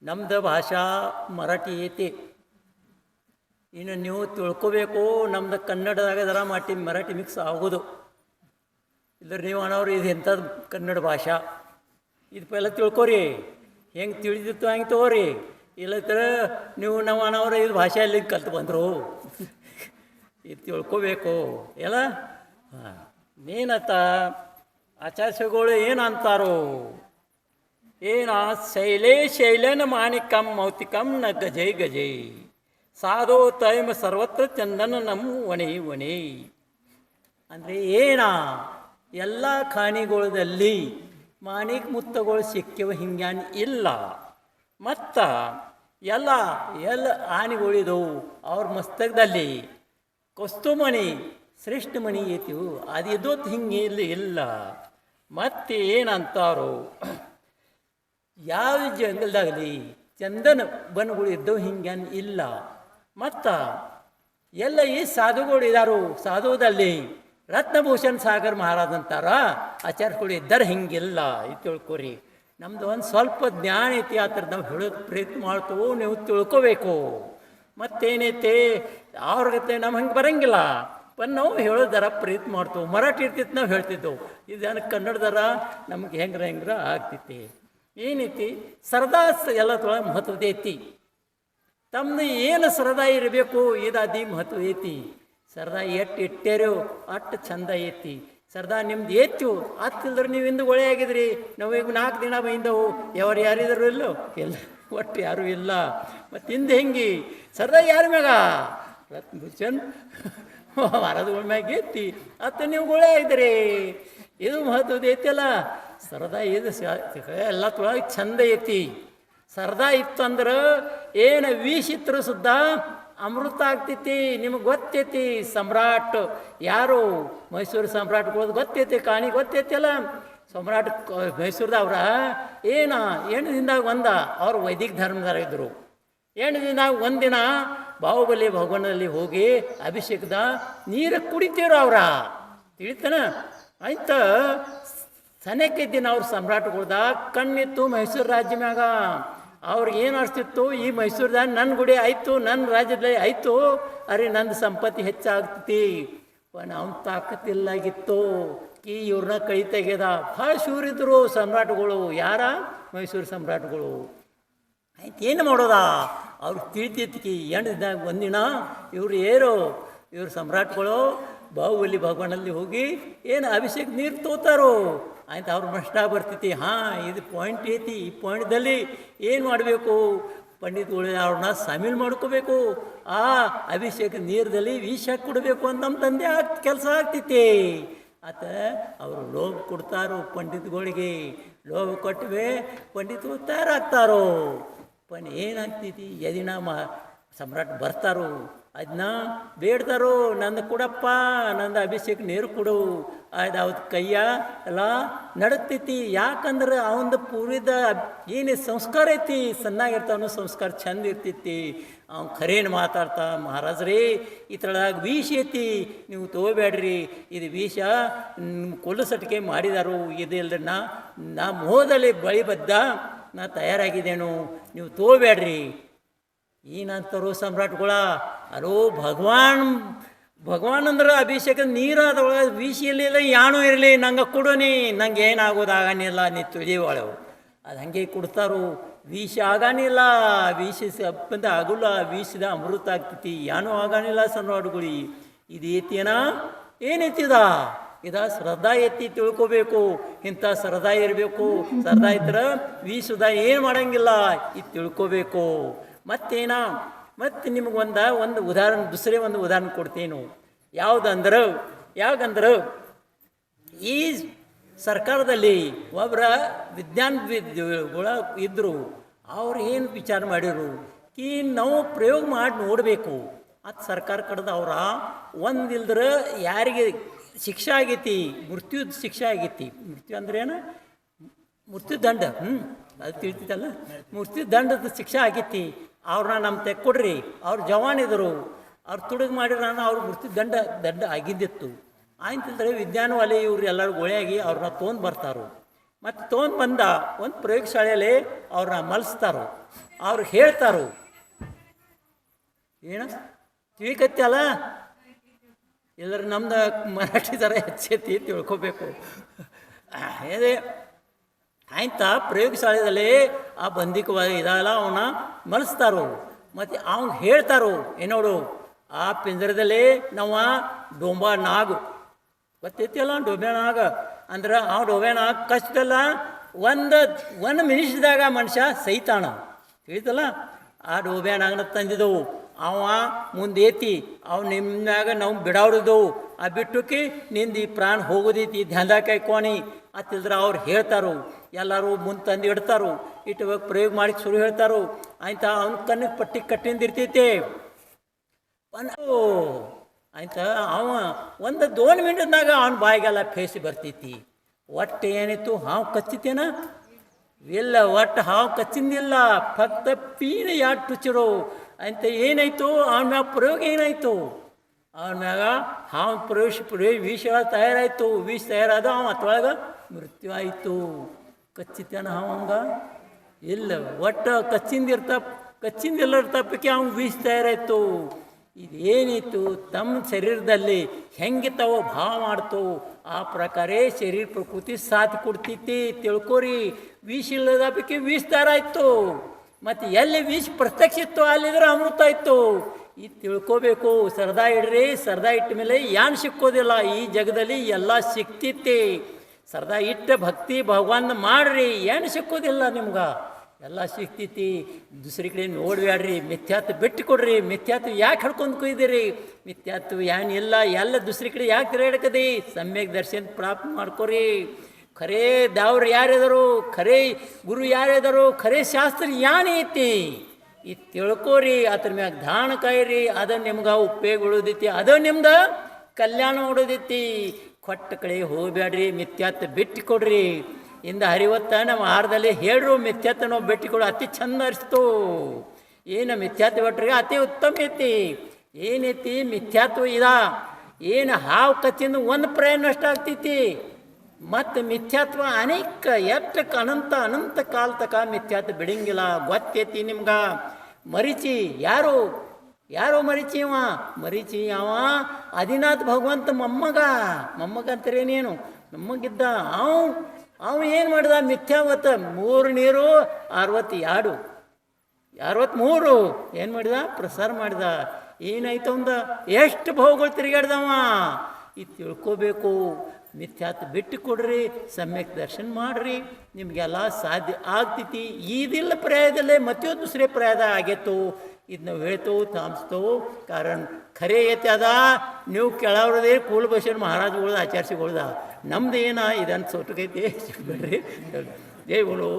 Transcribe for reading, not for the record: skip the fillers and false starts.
ನಮ್ದು ಭಾಷಾ ಮರಾಠಿ ಐತಿ. ಇನ್ನು ನೀವು ತಿಳ್ಕೊಬೇಕು, ನಮ್ದು ಕನ್ನಡದಾಗದರ ಮರಾಠಿ ಮಿಕ್ಸ್ ಆಗೋದು. ಇಲ್ಲರಿ ನೀವು ಅನ್ನೋರು ಇದು ಎಂಥದ್ದು ಕನ್ನಡ ಭಾಷಾ, ಇದು ಪೆಲ್ಲ ತಿಳ್ಕೊರಿ. ಹೆಂಗೆ ತಿಳಿದಿತ್ತು ಹಂಗೆ ತಗೋರಿ. ಇಲ್ಲತ್ರ ನೀವು ನಾವು ಅನ್ನೋರು ಇದು ಭಾಷೆಯಲ್ಲಿ ಕಲ್ತು ಬಂದರು. ಇದು ತಿಳ್ಕೊಬೇಕು ಎಲ್ಲ. ಹಾಂ, ಏನತ್ತ ಆಚಾರ್ಯಗಳು ಏನು ಅಂತಾರೋ, ಏನ ಶೈಲೇ ಶೈಲೇನ ಮಾಣಿಕಂ ಮೌತಿಕಂ ನ ಗಜೈ ಗಜೈ ಸಾಧೋ ತೈಮ ಸರ್ವತ್ರ ಚಂದನ ನಮ್ಮ ಒಣೆ ಒಣೆ. ಅಂದರೆ ಏನ ಎಲ್ಲ ಖಾನಿಗೊಳದಲ್ಲಿ ಮಾಣಿಕ್ ಮುತ್ತಗಳು ಸಿಕ್ಕಿವ ಹಿಂಗ್ಯಾನ್ ಇಲ್ಲ. ಮತ್ತು ಎಲ್ಲ ಆನೆಗಳಿದವು ಅವ್ರ ಮಸ್ತಕದಲ್ಲಿ ಕಸ್ತುಮಣಿ ಶ್ರೇಷ್ಠ ಮಣಿ ಐತಿವು, ಅದು ಇದ್ದೊತ್ತು ಹಿಂಗೆ ಇಲ್ಲ. ಮತ್ತೆ ಏನಂತಾರೋ, ಯಾವ ಜಂಗಲ್ದಾಗಲಿ ಚಂದನ ಬನ್ಗಳು ಇದ್ದವು ಹಿಂಗೇನು ಇಲ್ಲ. ಮತ್ತು ಎಲ್ಲ ಈ ಸಾಧುಗಳು ಇದ್ದಾರು, ಸಾಧುದಲ್ಲಿ ರತ್ನಭೂಷಣ್ ಸಾಗರ್ ಮಹಾರಾಜ್ ಅಂತಾರ, ಆಚಾರ್ಯಗಳು ಇದ್ದಾರೆ, ಹಿಂಗಿಲ್ಲ. ಇದು ತಿಳ್ಕೊರಿ. ನಮ್ದು ಒಂದು ಸ್ವಲ್ಪ ಜ್ಞಾನ ಐತಿ, ಆ ಥರ ನಾವು ಹೇಳೋದು ಪ್ರಯತ್ನ ಮಾಡ್ತೇವೆ, ನೀವು ತಿಳ್ಕೊಬೇಕು. ಮತ್ತೇನೈತಿ ಅವ್ರಿಗೆ ನಮ್ಮ ಹಂಗೆ ಬರೋಂಗಿಲ್ಲ. ನಾವು ಹೇಳೋದರ ಪ್ರಯತ್ನ ಮಾಡ್ತೇವೆ. ಮರಾಠಿ ಇರ್ತಿತ್ತು ನಾವು ಹೇಳ್ತಿದ್ದೆವು, ಇದನ್ನು ಕನ್ನಡದರ ನಮ್ಗೆ ಹೆಂಗ್ರ ಆಗ್ತೈತಿ. ಏನೈತಿ ಸರದಾಸ್ ಎಲ್ಲ ತೊಳಗೆ ಮಹತ್ವದ ಐತಿ. ತಮ್ಮದು ಏನು ಸರದಾ ಇರಬೇಕು, ಇದಾದಿ ಮಹತ್ವ ಐತಿ. ಸರದಾ ಎಷ್ಟು ಇಟ್ಟೇರೋ ಅಷ್ಟು ಚಂದ ಐತಿ. ಸರದಾ ನಿಮ್ದು ಏತು ಅತ್ತಿಲ್ದ್ರೆ ನೀವು ಇಂದು ಒಳ್ಳೆ ಆಗಿದ್ರಿ. ನಾವು ಈಗ 4 ದಿನ ಬೈಂದವು, ಯಾರಿದ್ರು ಇಲ್ಲೋ ಎಲ್ಲ, ಒಟ್ಟು ಯಾರೂ ಇಲ್ಲ. ಮತ್ತು ಹಿಂದೆ ಹೆಂಗೆ ಸರದಾ ಯಾರ ಮ್ಯಾಗ ರತ್ನಭೂಷಣ್ ಮಹಾರಾಜಗಳ ಮ್ಯಾಗ ಐತಿ, ಅತ್ತ ನೀವು ಒಳ್ಳೆ ಆಗಿದ್ರಿ. ಇದು ಮಹತ್ವದ ಐತಿಯಲ್ಲ ಸರದಾ. ಇದು ಎಲ್ಲ ತೊಳಗೆ ಚಂದ ಐತಿ. ಸರದಾ ಇತ್ತು ಅಂದ್ರೆ ಏನು ವೀಶಿತ್ರು ಸುದ್ದ ಅಮೃತ ಆಗ್ತೈತಿ. ನಿಮಗೆ ಗೊತ್ತೈತಿ ಸಮ್ರಾಟ್ ಯಾರು, ಮೈಸೂರು ಸಮ್ರಾಟ್ಗಳದ್ದು ಗೊತ್ತೈತಿ, ಕಾಣಿ ಗೊತ್ತೈತಿ ಅಲ್ಲ. ಸಮ್ರಾಟ್ ಮೈಸೂರದವ್ರ ಏನ 8 ದಿನದಾಗ ಅವ್ರು ವೈದಿಕ ಧರ್ಮದಾರ ಇದ್ದರು. 8 ದಿನದಾಗ ಒಂದಿನ ಬಾಹುಬಲಿ ಭಗವಾನಲ್ಲಿ ಹೋಗಿ ಅಭಿಷೇಕದ ನೀರು ಕುಡಿತೀರು ಅವ್ರ, ತಿಳಿತಾನ ಆಯ್ತು. ಸನೇಕ ದಿನ ಅವ್ರ ಸಮ್ರಾಟ್ಗಳ್ದ ಕಣ್ಣಿತ್ತು ಮೈಸೂರು ರಾಜ್ಯ ಮ್ಯಾಗ. ಅವ್ರಿಗೆ ಏನು ಅನಿಸ್ತಿತ್ತು, ಈ ಮೈಸೂರ್ದಾಗ ನನ್ನ ಗುಡಿ ಆಯಿತು, ನನ್ನ ರಾಜ್ಯದಲ್ಲಿ ಆಯಿತು, ಅರೆ ನಂದು ಸಂಪತ್ತಿ ಹೆಚ್ಚಾಗ್ತೈತಿ. ಅವ್ನ ತಾಕತ್ತಿಲ್ಲಾಗಿತ್ತು ಕಿ ಇವ್ರನ್ನ ಕೈ ತೆಗೆದ. ಭಾಳ ಶೂರಿದ್ರು ಸಮ್ರಾಟ್ಗಳು. ಯಾರ ಮೈಸೂರು ಸಮ್ರಾಟ್ಗಳು. ಆಯ್ತು ಏನು ಮಾಡೋದ, ಅವ್ರಿಗೆ ತಿಳಿತೈತಿ 8 ದಿನದಾಗ ಒಂದಿನ ಇವ್ರು ಸಮ್ರಾಟ್ಗಳು ಬಾಹುಬಲಿ ಭಗವಾನಲ್ಲಿ ಹೋಗಿ ಏನು ಅಭಿಷೇಕ ನೀರು ತೋತಾರೋ. ಆಯ್ತು ಅವ್ರ ಪ್ರಶ್ನ ಬರ್ತೈತಿ, ಹಾಂ ಇದು ಪಾಯಿಂಟ್ ಐತಿ. ಈ ಪಾಯಿಂಟ್ದಲ್ಲಿ ಏನು ಮಾಡಬೇಕು, ಪಂಡಿತಗಳು ಅವ್ರನ್ನ ಸಾಮೀಲ್ ಮಾಡ್ಕೋಬೇಕು. ಆ ಅಭಿಷೇಕ ನೀರದಲ್ಲಿ ವಿಷ ಕೊಡಬೇಕು ಅಂತ ನಮ್ಮ ತಂದೆ ಕೆಲಸ ಆಗ್ತೈತಿ. ಆತ ಅವರು ಲೋಭ ಕೊಡ್ತಾರೋ ಪಂಡಿತಗಳಿಗೆ. ಲೋಭ ಕೊಟ್ಟವೆ ಪಂಡಿತರು ತಯಾರಾಗ್ತಾರೋ. ಏನಾಗ್ತೈತಿ, ಯದಿನ ಸಮ್ರಾಟ್ ಬರ್ತಾರೋ ಅದನ್ನ ಬೇಡ್ತಾರೋ, ನಂದು ಕೊಡಪ್ಪ, ನಂದು ಅಭಿಷೇಕ ನೀರು ಕೊಡು. ಅದು ಕೈಯ ಎಲ್ಲ ನಡಕ್ತೈತಿ. ಯಾಕಂದ್ರೆ ಅವಂದು ಪೂರ್ವದ ಏನು ಸಂಸ್ಕಾರ ಐತಿ, ಸಣ್ಣಾಗಿರ್ತಾವನು ಸಂಸ್ಕಾರ ಚಂದ ಇರ್ತೈತಿ. ಅವ್ನು ಖರೇನು ಮಾತಾಡ್ತಾ, ಮಹಾರಾಜ್ರೇ ಈ ಥರದಾಗ ವಿಷ ಐತಿ, ನೀವು ತೊಗೋಬೇಡ್ರಿ, ಇದು ವಿಷ ಕೊಲ್ಲಸಟಿಕೆ ಮಾಡಿದಾರು. ಇದೆಲ್ಲದ್ರೆ ನಾ ಮೋಹದಲ್ಲಿ ಬಳಿ ಬದ್ದ ನಾ ತಯಾರಾಗಿದ್ದೇನು, ನೀವು ತೊಗೋಬೇಡ್ರಿ. ಏನಂತಾರೋ ಸಮ್ರಾಟ್ಗಳ, ಅಲೋ ಭಗವಾನ್ ಅಂದ್ರೆ ಅಭಿಷೇಕ ನೀರು ಅದೊಳಗೆ ವಿಷ ಇರಲಿಲ್ಲ, ಯಾಣೂ ಇರಲಿ, ನಂಗೆ ಕೊಡೋನಿ, ನಂಗೆ ಏನಾಗೋದು ಆಗಾನಿಲ್ಲ, ನೀ ತಿಳಿವಾಳವು. ಅದು ಹಾಗೆ ಕೊಡ್ತಾರೋ. ವಿಷ ಆಗಾನಿಲ್ಲ, ವಿಷ ಬಂದ ಆಗೋಲ್ಲ, ವಿಷದ ಅಮೃತ ಆಗ್ತೈತಿ, ಏನೂ ಆಗಾನಿಲ್ಲ ಸಮ್ರಾಟ್ಗಳು. ಇದು ಐತಿಯೇನ, ಏನೈತಿದ ಶ್ರದ್ಧಾ ಎತ್ತಿ ತಿಳ್ಕೊಬೇಕು. ಇಂಥ ಶ್ರದ್ಧಾ ಇರಬೇಕು. ಶ್ರದ್ಧಾ ಇದ್ರೆ ವಿಷದ ಏನು ಮಾಡೋಂಗಿಲ್ಲ, ಇದು ತಿಳ್ಕೊಬೇಕು. ಮತ್ತೇನ, ಮತ್ತು ನಿಮಗೆ ಒಂದು ಉದಾಹರಣೆ, ಒಂದು ಉದಾಹರಣೆ ಕೊಡ್ತೀನಿ. ಯಾವ್ದಂದ್ರೆ ಈ ಸರ್ಕಾರದಲ್ಲಿ ಒಬ್ಬರ ವಿಜ್ಞಾನಗಳ ಇದ್ದರು. ಅವ್ರು ಏನು ವಿಚಾರ ಮಾಡಿರು ಕಿ ನಾವು ಪ್ರಯೋಗ ಮಾಡಿ ನೋಡಬೇಕು. ಅದು ಸರ್ಕಾರ ಕಡ್ದ ಅವ್ರ ಒಂದಿಲ್ದ್ರೆ ಯಾರಿಗೆ ಶಿಕ್ಷೆ ಆಗೈತಿ, ಮೃತ್ಯುದ ಶಿಕ್ಷೆ ಆಗೈತಿ. ಮೃತ್ಯು ಅಂದ್ರೇನು, ಮೃತ್ಯುದಂಡ. ಅದು ತಿಳಿತೈತಲ್ಲ, ಮೃತ್ಯುದಂಡದ ಶಿಕ್ಷೆ ಆಗೈತಿ. ಅವ್ರನ್ನ ನಮ್ಮ ತೆಕ್ಕೊಡ್ರಿ. ಅವ್ರು ಜವಾನಿದ್ರು, ಅವ್ರು ತುಡುಗು ಮಾಡಿರ ಅವ್ರು ದಂಡ ಆಗಿದ್ದಿತ್ತು. ಆಯ್ತಂದ್ರೆ ವಿಜ್ಞಾನವಾಲಿ ಇವ್ರು ಎಲ್ಲರೂ ಗೋಳಿಯಾಗಿ ಅವ್ರನ್ನ ತೊಗೊಂಡು ಬರ್ತಾರೋ. ಮತ್ತು ತೊಗೊಂಡು ಬಂದ ಒಂದು ಪ್ರಯೋಗಶಾಲೆಯಲ್ಲಿ ಅವ್ರನ್ನ ಮಲಿಸ್ತಾರೋ, ಅವ್ರು ಹೇಳ್ತಾರೋ. ಏನು ತಿಳಿಕತ್ತಲ್ಲ, ಎಲ್ಲರೂ ನಮ್ದು ಮರಾಠಿ ಥರ ಹೆಚ್ಚೈತಿ ತಿಳ್ಕೊಬೇಕು. ಅದೇ ಆಯ್ತಾ ಪ್ರಯೋಗಶಾಲೆಯಲ್ಲಿ ಆ ಬಂದಿಕವಾಗಿ ಇದಲ್ಲ ಅವನ್ನ ಮಲಿಸ್ತಾರೋ, ಮತ್ತು ಅವ್ನು ಹೇಳ್ತಾರೋ ಏನೋಡು ಆ ಪಿಂಜರದಲ್ಲಿ ನಾವು ಡೊಂಬ ನಾಗು ಗೊತ್ತೈತಿಲ್ಲ, ಡೊಂಬೆ ನಾಗ ಅಂದ್ರೆ ಆ ಡೊಂಬೆ ನಾಗ ಕಷ್ಟಲ್ಲ ಒಂದು ಮಿನಿಟ್ದಾಗ ಮನುಷ್ಯ ಸೈತಾಣ ತಿಳಿತಲ್ಲ. ಆ ಡೊಂಬೆ ನಾಗನ ತಂದಿದ್ದವು, ಅವ ಮುಂದೆ ಏತಿ ಅವು ನಿಮ್ಮಾಗ ನಾವು ಬಿಡಾವ್ರಿದ್ದವು. ಆ ಬಿಟ್ಟುಕಿ ನಿಂದು ಈ ಪ್ರಾಣ ಹೋಗೋದೈತಿ ಧ್ಯಾನದಾಗ ಕೈಕೋಣಿ ಅತ್ತಿಲ್ದ್ರೆ ಅವ್ರು ಹೇಳ್ತಾರೋ, ಎಲ್ಲರೂ ಮುಂದೆ ತಂದು ಇಡ್ತಾರೋ, ಇಟ್ಟು ಪ್ರಯೋಗ ಮಾಡಿ ಶುರು ಹೇಳ್ತಾರೋ. ಆಯ್ತಾ ಅವ್ನ ಕಣ್ಣಿಗೆ ಪಟ್ಟಿ ಕಟ್ಟಿಂದಿರ್ತೈತಿ. ಆಯ್ತಾ ಅವ ಒಂದು 2 ಮಿನಿಟ್ನಾಗ ಅವನ ಬಾಯಿಗೆಲ್ಲ ಫೇಸ್ ಬರ್ತೈತಿ. ಒಟ್ಟು ಏನಿತ್ತು ಹಾವು ಕಚ್ಚಿತೇನ ಇಲ್ಲ, ಒಟ್ಟು ಹಾವು ಕಚ್ಚಿಂದಿಲ್ಲ, ಫಕ್ತ ಪೀನ ಯಾಟ್ ಟುಚ್ಚಿರೋ ಅಂತ ಏನಾಯ್ತು ಅವನ ಮ್ಯಾಗ ಪ್ರಯೋಗ ಏನಾಯಿತು, ಅವನ ಮ್ಯಾಗ ಹಾವು ವಿಷ ತಯಾರಾಯಿತು. ವಿಷ ತಯಾರಾದ ಅವ ಅದ್ರೊಳಗೆ ಮೃತ್ಯು ಆಯಿತು. ಕಚ್ಚಿತೇನ ಹಾವಂಗ ಇಲ್ಲ, ಒಟ್ಟು ಕಚ್ಚಿಂದಿಲ್ಲ ತಪ್ಪಕ್ಕೆ ಅವ್ನು ವಿಷ ತಯಾರಾಯಿತು. ಇದೇನಿತ್ತು ತಮ್ಮ ಶರೀರದಲ್ಲಿ ಹೆಂಗಿತ್ತವೋ ಭಾವ ಮಾಡ್ತು, ಆ ಪ್ರಕಾರ ಶರೀರ ಪ್ರಕೃತಿ ಸಾಥ್ ಕೊಡ್ತೈತಿ ತಿಳ್ಕೊರಿ. ವಿಷ ಇಲ್ಲದ ಪೈಕಿ ವಿಷ ತಯಾರಾಯಿತು, ಮತ್ತು ಎಲ್ಲಿ ವಿಷ ಪ್ರತ್ಯಕ್ಷ ಇತ್ತು ಅಲ್ಲಿದ್ರೆ ಅಮೃತ ಇತ್ತು. ಇದು ತಿಳ್ಕೋಬೇಕು. ಸರದಾ ಇಡ್ರಿ, ಸರದಾ ಇಟ್ಟ ಮೇಲೆ ಏನು ಸಿಕ್ಕೋದಿಲ್ಲ. ಈ ಜಗದಲ್ಲಿ ಎಲ್ಲ ಸಿಕ್ತೈತಿ. ಸರದಾ ಇಟ್ಟ ಭಕ್ತಿ ಭಗವಾನ್ ಮಾಡ್ರಿ, ಏನು ಸಿಕ್ಕೋದಿಲ್ಲ ನಿಮ್ಗೆ, ಎಲ್ಲ ಸಿಕ್ತೈತಿ. ದುಸರಿ ಕಡೆ ನೋಡ್ಬ್ಯಾಡ್ರಿ, ಮಿಥ್ಯಾತ್ವ ಬಿಟ್ಟು ಕೊಡ್ರಿ. ಮಿಥ್ಯಾತ್ವ ಯಾಕೆ ಹಿಡ್ಕೊಂಡು ಕೊಯ್ದಿರಿ? ಮಿಥ್ಯಾತ್ವ ಏನಿಲ್ಲ, ಎಲ್ಲ ದುಸರಿ ಕಡೆ ಯಾಕೆ ತಿರುಗಾಡಕದಿ? ಸಮ್ಯಕ್ ದರ್ಶನ ಪ್ರಾಪ್ತ ಮಾಡ್ಕೊರಿ. ಖರೇ ದಾವ್ರು ಯಾರಿದರು, ಖರೇ ಗುರು ಯಾರಿದರು, ಖರೇ ಶಾಸ್ತ್ರ ಏನೈತಿ ಇದು ತಿಳ್ಕೋರಿ. ಅದ್ರ ಮ್ಯಾಗ ಧಾಣ ಕಾಯಿರಿ, ಅದು ನಿಮ್ಗೆ ಉಪಯೋಗ ಉಳಿದೈತಿ, ಅದು ನಿಮ್ದು ಕಲ್ಯಾಣ ಉಳಿದೈತಿ. ಕೊಟ್ಟ ಕಡೆ ಹೋಗ್ಬ್ಯಾಡ್ರಿ, ಮಿಥ್ಯಾತ್ವ ಬಿಟ್ಟು ಕೊಡ್ರಿ. ಇಂದ ಹರಿವತ್ತ ನಮ್ಮ ಆಹಾರದಲ್ಲಿ ಹೇಳ್ರು ಮಿಥ್ಯಾತ್ವ ನಾವು ಬೆಟ್ಟಿಕೊಡು ಅತಿ ಚಂದ ಅನಿಸ್ತು. ಏನು ಮಿಥ್ಯಾತ್ವ ಬಿಟ್ರಿಗೆ ಅತಿ ಉತ್ತಮ ಐತಿ. ಏನೈತಿ ಮಿಥ್ಯಾತ್ವ ಏನು ಹಾವು ಕಚ್ಚಿಂದ ಒಂದು ಪ್ರಾಯ ನಷ್ಟ ಆಗ್ತೈತಿ. ಮತ್ತು ಮಿಥ್ಯಾತ್ವ ಅನೇಕ ಎಷ್ಟಕ್ಕೆ ಅನಂತ ಕಾಲ ತಕ ಮಿಥ್ಯಾತ್ವ ಬಿಡಂಗಿಲ್ಲ. ಗೊತ್ತೈತಿ ನಿಮ್ಗೆ. ಮರೀಚಿ ಯಾರೋ ಮರೀಚಿ ಮರೀಚಿ ಆದಿನಾಥ್ ಭಗವಂತ ಮೊಮ್ಮಗ ಅಂತಾರೇನೇನು ಮೊಮ್ಮಗಿದ್ದ. ಅವ ಏನು ಮಾಡಿದ? ಮಿಥ್ಯಾವತ್ತ 3 ನೀರು 63 ಏನು ಮಾಡಿದ? ಪ್ರಸಾರ ಮಾಡಿದ. ಏನಾಯ್ತು ಅಂದ? ಎಷ್ಟು ಭಾವಗಳು ತಿರುಗಾಡ್ದವ. ಇದು ತಿಳ್ಕೋಬೇಕು. ಮಿಥ್ಯಾತ್ ಬಿಟ್ಟು ಕೊಡ್ರಿ, ಸಮ್ಯಕ್ ದರ್ಶನ ಮಾಡಿರಿ, ನಿಮಗೆಲ್ಲ ಸಾಧ್ಯ ಆಗ್ತೈತಿ. ಈದಿಲ್ಲ ಪರ್ಯಾಯದಲ್ಲೇ ಮತ್ತೊಂದು ದುಸರೆ ಪರ್ಯಾಯದ ಆಗೈತು. ಇದು ನಾವು ಹೇಳ್ತೇವೆ ತಾಮಿಸ್ತೇವೆ. ಕಾರಣ ಖರೆ ಐತೆ ಅದ. ನೀವು ಕೆಳವ್ರದೇ ಕೂಲಬಸವನ ಮಹಾರಾಜುಗಳ್ದ ಆಚಾರ್ಸಿಗಳ್ದ. ನಮ್ದು ಇದನ್ನು ಸೊಟ್ಟಕೈತಿ ಬಿಡ್ರಿ. ಜೈ ಬೋಲೋ.